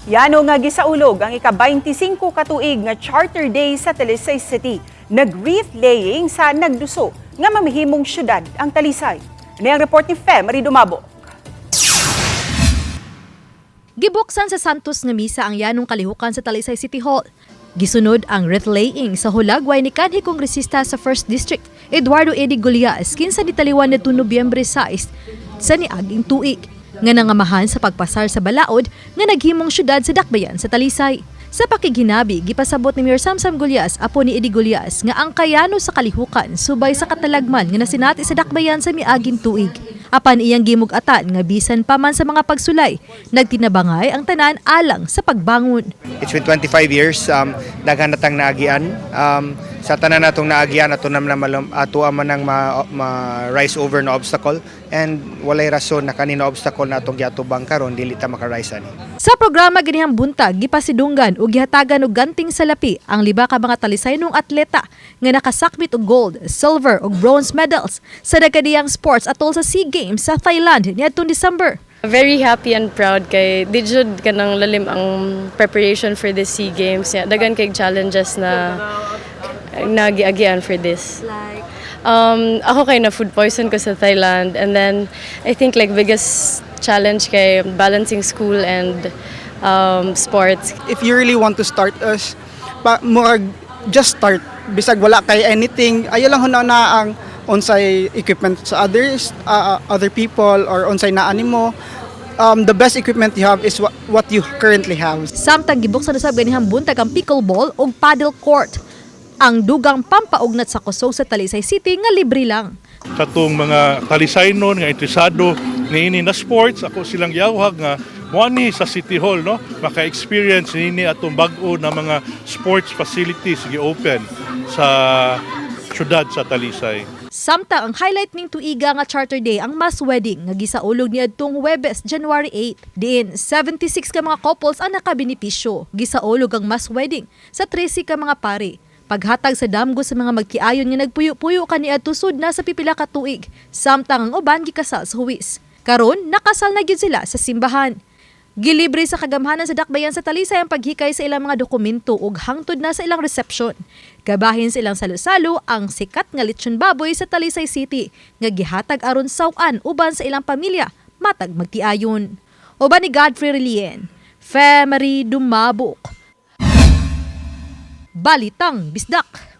Yano nga gisaulog ang ika-25 katuig nga Charter Day sa Talisay City. Nag-wreath laying sa nagduso nga mamihimong syudad ang Talisay. Ano ang report ni Marie Dumabo? Gibuksan sa Santos nga misa ang yanong kalihukan sa Talisay City Hall. Gisunod ang wreath laying sa hulagway ni kanhi kongresista sa 1st District, Eduardo Eddie Golias, kinsa nitaliwan nito Nobyembre 6 sa niaging tuig, nga nangamahan sa pagpasar sa balaod nga naghimong syudad sa Dakbayan sa Talisay. Sa pakiginabi, gipasabot ni Mayor Samsam Golias, apo ni Eddie Golias, nga ang kayano sa kalihukan subay sa katalagman nga nasinati sa Dakbayan sa miaging tuig. Apan iyang gimug-atan nga bisan pa man sa mga pagsulay, nagtinabangay ang tanan alang sa pagbangon. It's been 25 years, daghan natang naagian. Sa tanan natong naagian, ato man nang ma-rise over na obstacle, and walay rason na kanino obstacle na atong giatubang karon dili ta maka-rise ani. Sa programa ginihang buntag, gipasidunggan ug gihatagan og ganting salapi ang liba ka mga Talisaynong atleta nga nakasakmit og gold, silver ug bronze medals sa dagkadiyang sports atol sa SEA Games sa Thailand niadtong December. Very happy and proud kay di jud kanang lalim ang preparation for the SEA Games. Dagan kay challenges na nagiagian for this. Ako kay na food poison ko sa Thailand, and then I think like biggest challenge kay balancing school and sports. If you really want to start us, just start. Bisag wala kay anything, ayo lang huna na ang onsay equipment sa other people or onsay na animo. The best equipment you have is what you currently have. Samtang gibuksan na sa ganihang buntag ang pickleball ug paddle court. Ang dugang pampaugnat sa kusog sa Talisay City nga libre lang. Sa itong mga Talisaynon nga interesado niini na sports, ako silang yawag nga moani sa City Hall, no? Maka-experience niini atong bag-o na mga sports facilities gi-open sa syudad sa Talisay. Samtang ang highlight ning tuiga nga Charter Day ang mass wedding nga gisaulog niadtong Huwebes, January 8. Diin 76 ka mga couples ang nakabenepisyo. Gisaulog ang mass wedding sa 13 ka mga pari. Paghatag sa damgo sa mga magkiayon nga nagpuyo-puyo kaniadto sud na sa pipila ka tuig, samtang ang uban gikasal sa huwis. Karon nakasal na gyud sila sa simbahan. Gilibre sa kagamhanan sa Dakbayan sa Talisay ang paghikay sa ilang mga dokumento ug hangtod na sa ilang reception. Gabahin sa ilang salo-salo ang sikat nga lechon baboy sa Talisay City nga gihatag aron saw-an uban sa ilang pamilya matag magtiayon. Uban ni Godfrey Relien, Marie Dumabok. Balitang Bisdak.